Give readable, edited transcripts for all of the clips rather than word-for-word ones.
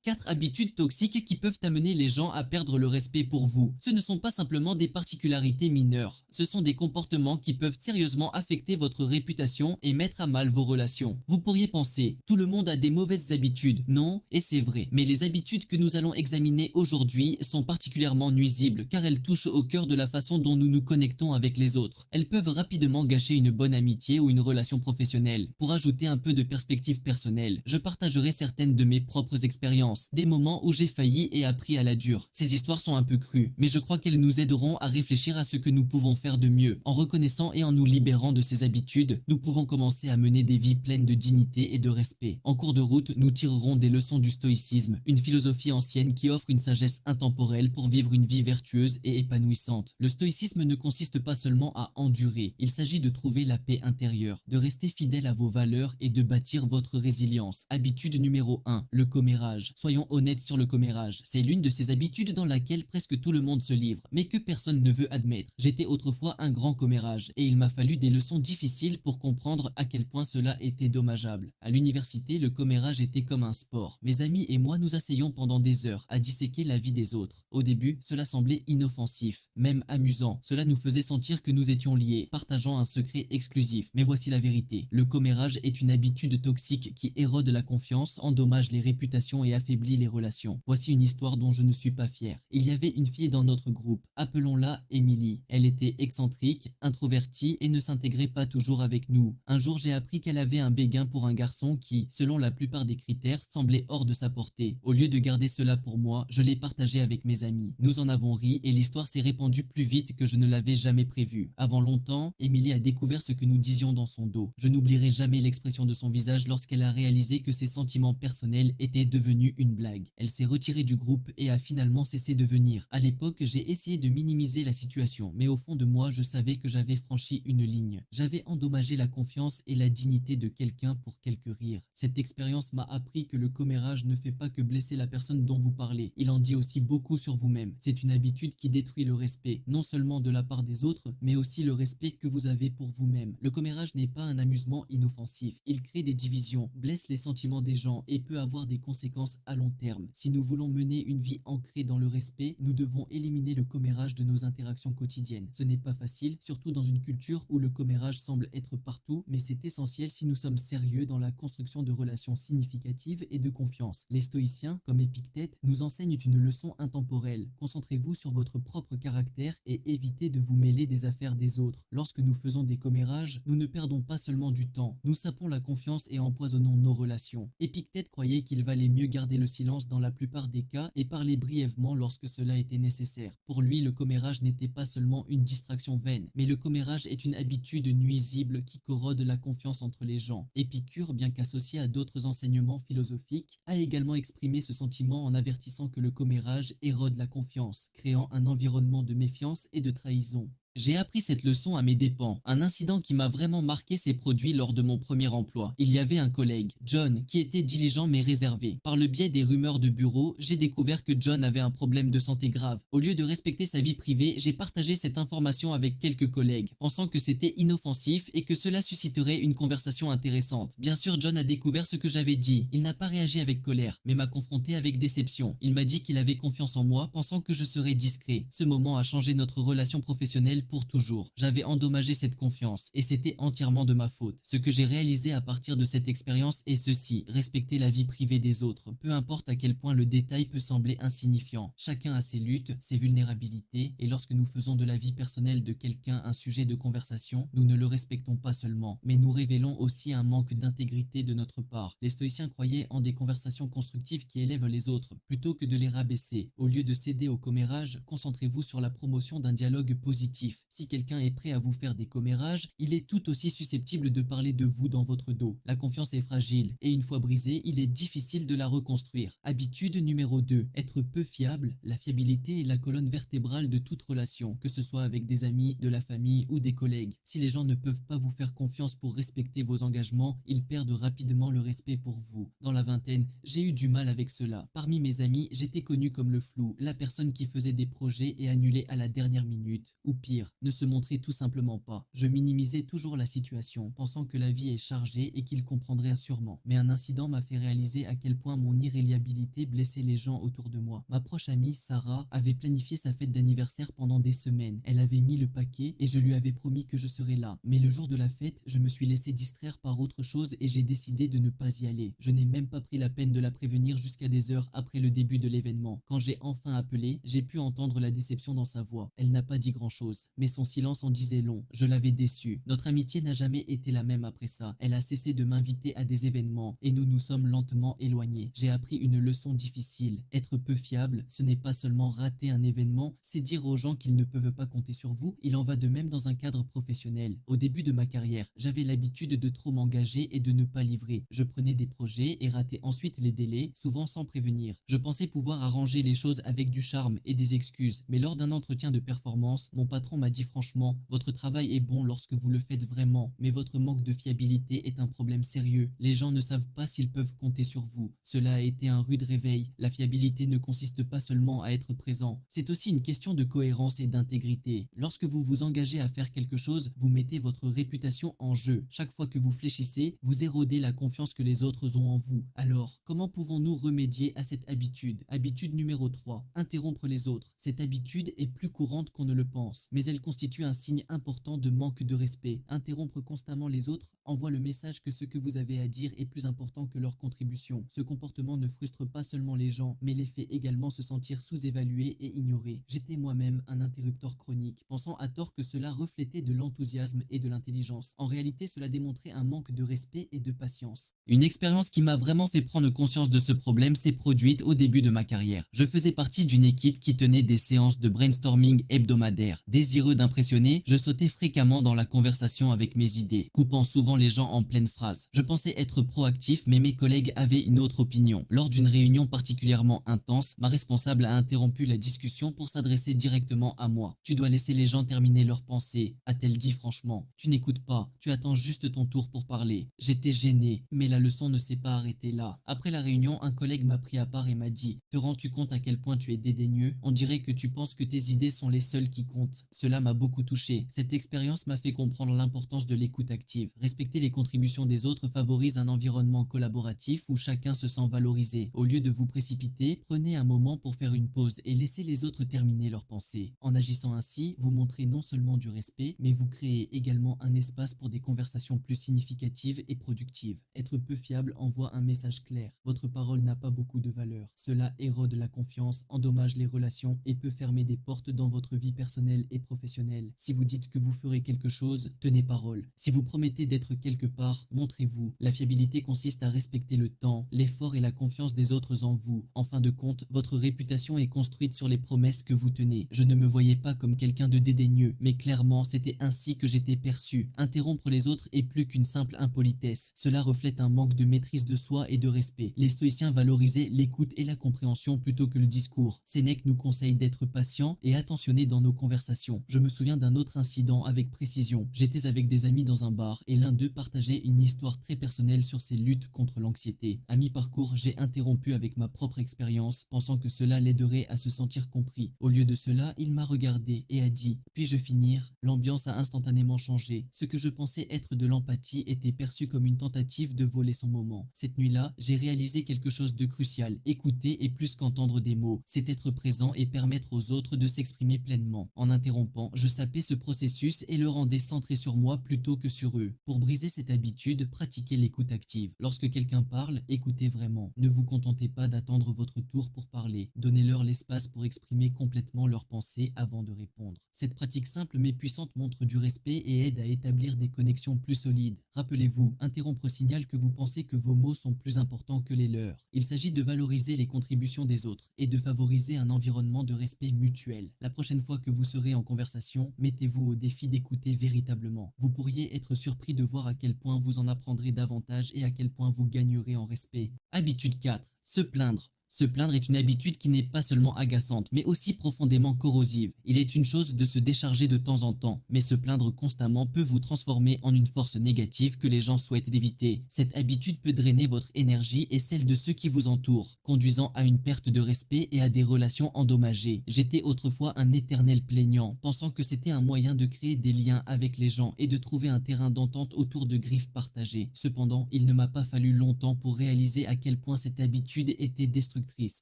4 habitudes toxiques qui peuvent amener les gens à perdre le respect pour vous. Ce ne sont pas simplement des particularités mineures, ce sont des comportements qui peuvent sérieusement affecter votre réputation et mettre à mal vos relations. Vous pourriez penser, tout le monde a des mauvaises habitudes. Non, et c'est vrai. Mais les habitudes que nous allons examiner aujourd'hui sont particulièrement nuisibles car elles touchent au cœur de la façon dont nous nous connectons avec les autres. Elles peuvent rapidement gâcher une bonne amitié ou une relation professionnelle. Pour ajouter un peu de perspective personnelle, je partagerai certaines de mes propres expériences, des moments où j'ai failli et appris à la dure. Ces histoires sont un peu crues, mais je crois qu'elles nous aideront à réfléchir à ce que nous pouvons faire de mieux. En reconnaissant et en nous libérant de ces habitudes, nous pouvons commencer à mener des vies pleines de dignité et de respect. En cours de route, nous tirerons des leçons du stoïcisme, une philosophie ancienne qui offre une sagesse intemporelle pour vivre une vie vertueuse et épanouissante. Le stoïcisme ne consiste pas seulement à endurer, il s'agit de trouver la paix intérieure, de rester fidèle à vos valeurs et de bâtir votre résilience. Habitude numéro 1, le commérage. Soyons honnêtes sur le commérage. C'est l'une de ces habitudes dans laquelle presque tout le monde se livre, mais que personne ne veut admettre. J'étais autrefois un grand commérage et il m'a fallu des leçons difficiles pour comprendre à quel point cela était dommageable. À l'université, le commérage était comme un sport. Mes amis et moi nous asseyions pendant des heures à disséquer la vie des autres. Au début, cela semblait inoffensif, même amusant. Cela nous faisait sentir que nous étions liés, partageant un secret exclusif. Mais voici la vérité. Le commérage est une habitude toxique qui érode la confiance, endommage les réputations et affaiblit les relations. Voici une histoire dont je ne suis pas fier. Il y avait une fille dans notre groupe. Appelons-la Emily. Elle était excentrique, introvertie et ne s'intégrait pas toujours avec nous. Un jour, j'ai appris qu'elle avait un béguin pour un garçon qui, selon la plupart des critères, semblait hors de sa portée. Au lieu de garder cela pour moi, je l'ai partagé avec mes amis. Nous en avons ri et l'histoire s'est répandue plus vite que je ne l'avais jamais prévu. Avant longtemps, Emily a découvert ce que nous disions dans son dos. Je n'oublierai jamais l'expression de son visage lorsqu'elle a réalisé que ses sentiments personnels étaient devenus une blague. Elle s'est retirée du groupe et a finalement cessé de venir. À l'époque, j'ai essayé de minimiser la situation, mais au fond de moi, je savais que j'avais franchi une ligne. J'avais endommagé la confiance et la dignité de quelqu'un pour quelques rires. Cette expérience m'a appris que le commérage ne fait pas que blesser la personne dont vous parlez. Il en dit aussi beaucoup sur vous-même. C'est une habitude qui détruit le respect, non seulement de la part des autres, mais aussi le respect que vous avez pour vous-même. Le commérage n'est pas un amusement inoffensif. Il crée des divisions, blesse les sentiments des gens et peut avoir des conséquences à long terme. Si nous voulons mener une vie ancrée dans le respect, nous devons éliminer le commérage de nos interactions quotidiennes. Ce n'est pas facile, surtout dans une culture où le commérage semble être partout, mais c'est essentiel si nous sommes sérieux dans la construction de relations significatives et de confiance. Les stoïciens, comme Épictète, nous enseignent une leçon intemporelle. Concentrez-vous sur votre propre caractère et évitez de vous mêler des affaires des autres. Lorsque nous faisons des commérages, nous ne perdons pas seulement du temps, nous sapons la confiance et empoisonnons nos relations. Épictète croyait qu'il valait mieux garder le silence dans la plupart des cas et parler brièvement lorsque cela était nécessaire. Pour lui, le commérage n'était pas seulement une distraction vaine, mais le commérage est une habitude nuisible qui corrode la confiance entre les gens. Épicure, bien qu'associé à d'autres enseignements philosophiques, a également exprimé ce sentiment en avertissant que le commérage érode la confiance, créant un environnement de méfiance et de trahison. J'ai appris cette leçon à mes dépens. Un incident qui m'a vraiment marqué s'est produit lors de mon premier emploi. Il y avait un collègue, John, qui était diligent mais réservé. Par le biais des rumeurs de bureau, j'ai découvert que John avait un problème de santé grave. Au lieu de respecter sa vie privée, j'ai partagé cette information avec quelques collègues, pensant que c'était inoffensif et que cela susciterait une conversation intéressante. Bien sûr, John a découvert ce que j'avais dit. Il n'a pas réagi avec colère, mais m'a confronté avec déception. Il m'a dit qu'il avait confiance en moi, pensant que je serais discret. Ce moment a changé notre relation professionnelle pour toujours. J'avais endommagé cette confiance et c'était entièrement de ma faute. Ce que j'ai réalisé à partir de cette expérience est ceci: respecter la vie privée des autres, peu importe à quel point le détail peut sembler insignifiant. Chacun a ses luttes, ses vulnérabilités, et lorsque nous faisons de la vie personnelle de quelqu'un un sujet de conversation, nous ne le respectons pas seulement, mais nous révélons aussi un manque d'intégrité de notre part. Les stoïciens croyaient en des conversations constructives qui élèvent les autres, plutôt que de les rabaisser. Au lieu de céder au commérage, concentrez-vous sur la promotion d'un dialogue positif. Si quelqu'un est prêt à vous faire des commérages, il est tout aussi susceptible de parler de vous dans votre dos. La confiance est fragile et une fois brisée, il est difficile de la reconstruire. Habitude numéro 2, être peu fiable. La fiabilité est la colonne vertébrale de toute relation, que ce soit avec des amis, de la famille ou des collègues. Si les gens ne peuvent pas vous faire confiance pour respecter vos engagements, ils perdent rapidement le respect pour vous. Dans la vingtaine, j'ai eu du mal avec cela. Parmi mes amis, j'étais connu comme le flou, la personne qui faisait des projets et annulait à la dernière minute, ou pire, pire, ne se montrer tout simplement pas. Je minimisais toujours la situation, pensant que la vie est chargée et qu'il comprendrait sûrement. Mais un incident m'a fait réaliser à quel point mon irréliabilité blessait les gens autour de moi. Ma proche amie, Sarah, avait planifié sa fête d'anniversaire pendant des semaines. Elle avait mis le paquet et je lui avais promis que je serais là. Mais le jour de la fête, je me suis laissé distraire par autre chose et j'ai décidé de ne pas y aller. Je n'ai même pas pris la peine de la prévenir jusqu'à des heures après le début de l'événement. Quand j'ai enfin appelé, j'ai pu entendre la déception dans sa voix. Elle n'a pas dit grand-chose, mais son silence en disait long. Je l'avais déçue. Notre amitié n'a jamais été la même après ça. Elle a cessé de m'inviter à des événements et nous nous sommes lentement éloignés. J'ai appris une leçon difficile. Être peu fiable, ce n'est pas seulement rater un événement, c'est dire aux gens qu'ils ne peuvent pas compter sur vous. Il en va de même dans un cadre professionnel. Au début de ma carrière, j'avais l'habitude de trop m'engager et de ne pas livrer. Je prenais des projets et ratais ensuite les délais, souvent sans prévenir. Je pensais pouvoir arranger les choses avec du charme et des excuses, mais lors d'un entretien de performance, mon patron m'a dit franchement, votre travail est bon lorsque vous le faites vraiment, mais votre manque de fiabilité est un problème sérieux. Les gens ne savent pas s'ils peuvent compter sur vous. Cela a été un rude réveil. La fiabilité ne consiste pas seulement à être présent, c'est aussi une question de cohérence et d'intégrité. Lorsque vous vous engagez à faire quelque chose, vous mettez votre réputation en jeu. Chaque fois que vous fléchissez, vous érodez la confiance que les autres ont en vous. Alors, comment pouvons-nous remédier à cette habitude? Habitude numéro 3, interrompre les autres. Cette habitude est plus courante qu'on ne le pense, mais elle constitue un signe important de manque de respect. Interrompre constamment les autres envoie le message que ce que vous avez à dire est plus important que leur contribution. Ce comportement ne frustre pas seulement les gens, mais les fait également se sentir sous-évalués et ignorés. J'étais moi-même un interrupteur chronique, pensant à tort que cela reflétait de l'enthousiasme et de l'intelligence. En réalité, cela démontrait un manque de respect et de patience. Une expérience qui m'a vraiment fait prendre conscience de ce problème s'est produite au début de ma carrière. Je faisais partie d'une équipe qui tenait des séances de brainstorming hebdomadaires. Désireux d'impressionner, je sautais fréquemment dans la conversation avec mes idées, coupant souvent les gens en pleine phrase. Je pensais être proactif, mais mes collègues avaient une autre opinion. Lors d'une réunion particulièrement intense, ma responsable a interrompu la discussion pour s'adresser directement à moi. Tu dois laisser les gens terminer leurs pensées, a-t-elle dit franchement. Tu n'écoutes pas, tu attends juste ton tour pour parler. J'étais gêné, mais la leçon ne s'est pas arrêtée là. Après la réunion, un collègue m'a pris à part et m'a dit: te rends-tu compte à quel point tu es dédaigneux? On dirait que tu penses que tes idées sont les seules qui comptent. Cela m'a beaucoup touché. Cette expérience m'a fait comprendre l'importance de l'écoute active. Respecter les contributions des autres favorise un environnement collaboratif où chacun se sent valorisé. Au lieu de vous précipiter, prenez un moment pour faire une pause et laissez les autres terminer leurs pensées. En agissant ainsi, vous montrez non seulement du respect, mais vous créez également un espace pour des conversations plus significatives et productives. Être peu fiable envoie un message clair. Votre parole n'a pas beaucoup de valeur. Cela érode la confiance, endommage les relations et peut fermer des portes dans votre vie personnelle et professionnelle. Si vous dites que vous ferez quelque chose, tenez parole. Si vous promettez d'être quelque part, montrez-vous. La fiabilité consiste à respecter le temps, l'effort et la confiance des autres en vous. En fin de compte, votre réputation est construite sur les promesses que vous tenez. Je ne me voyais pas comme quelqu'un de dédaigneux, mais clairement, c'était ainsi que j'étais perçu. Interrompre les autres est plus qu'une simple impolitesse. Cela reflète un manque de maîtrise de soi et de respect. Les stoïciens valorisaient l'écoute et la compréhension plutôt que le discours. Sénèque nous conseille d'être patient et attentionné dans nos conversations. Je me souviens d'un autre incident avec précision. J'étais avec des amis dans un bar et l'un d'eux partageait une histoire très personnelle sur ses luttes contre l'anxiété. À mi-parcours, j'ai interrompu avec ma propre expérience, pensant que cela l'aiderait à se sentir compris. Au lieu de cela, il m'a regardé et a dit: puis-je finir? L'ambiance a instantanément changé. Ce que je pensais être de l'empathie était perçu comme une tentative de voler son moment. Cette nuit-là, j'ai réalisé quelque chose de crucial. Écouter est plus qu'entendre des mots. C'est être présent et permettre aux autres de s'exprimer pleinement. En interrompant, je sapais ce processus et le rendais centré sur moi plutôt que sur eux. Pour briser cette habitude, pratiquez l'écoute active. Lorsque quelqu'un parle, écoutez vraiment. Ne vous contentez pas d'attendre votre tour pour parler. Donnez-leur l'espace pour exprimer complètement leurs pensées avant de répondre. Cette pratique simple mais puissante montre du respect et aide à établir des connexions plus solides. Rappelez-vous, interrompre signale que vous pensez que vos mots sont plus importants que les leurs. Il s'agit de valoriser les contributions des autres et de favoriser un environnement de respect mutuel. La prochaine fois que vous serez en conversation, mettez-vous au défi d'écouter véritablement. Vous pourriez être surpris de voir à quel point vous en apprendrez davantage et à quel point vous gagnerez en respect. Habitude 4. Se plaindre. Se plaindre est une habitude qui n'est pas seulement agaçante, mais aussi profondément corrosive. Il est une chose de se décharger de temps en temps, mais se plaindre constamment peut vous transformer en une force négative que les gens souhaitent éviter. Cette habitude peut drainer votre énergie et celle de ceux qui vous entourent, conduisant à une perte de respect et à des relations endommagées. J'étais autrefois un éternel plaignant, pensant que c'était un moyen de créer des liens avec les gens et de trouver un terrain d'entente autour de griefs partagés. Cependant, il ne m'a pas fallu longtemps pour réaliser à quel point cette habitude était destructrice.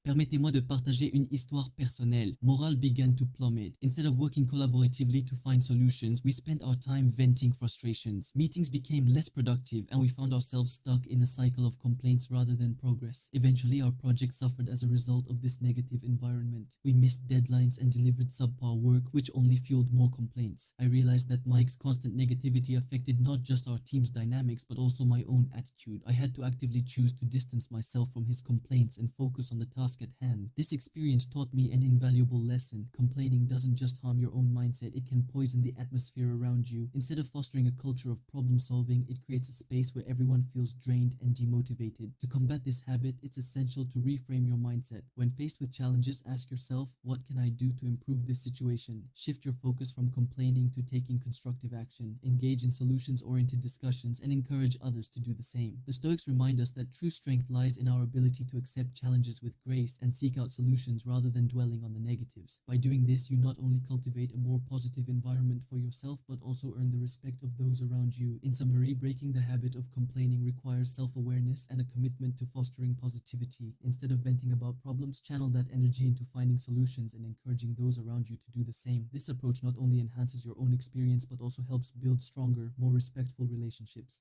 Permettez-moi de partager une histoire personnelle. Morale began to plummet. Instead of working collaboratively to find solutions, we spent our time venting frustrations. Meetings became less productive and we found ourselves stuck in a cycle of complaints rather than progress. Eventually, our project suffered as a result of this negative environment. We missed deadlines and delivered subpar work, which only fueled more complaints. I realized that Mike's constant negativity affected not just our team's dynamics, but also my own attitude. I had to actively choose to distance myself from his complaints and focus on the task at hand. This experience taught me an invaluable lesson. Complaining doesn't just harm your own mindset, it can poison the atmosphere around you. Instead of fostering a culture of problem solving, it creates a space where everyone feels drained and demotivated. To combat this habit, it's essential to reframe your mindset. When faced with challenges, ask yourself, what can I do to improve this situation? Shift your focus from complaining to taking constructive action. Engage in solutions-oriented discussions and encourage others to do the same. The Stoics remind us that true strength lies in our ability to accept challenges with grace and seek out solutions rather than dwelling on the negatives. By doing this, you not only cultivate a more positive environment for yourself, but also earn the respect of those around you. In summary, breaking the habit of complaining requires self-awareness and a commitment to fostering positivity. Instead of venting about problems, channel that energy into finding solutions and encouraging those around you to do the same. This approach not only enhances your own experience, but also helps build stronger, more respectful relationships.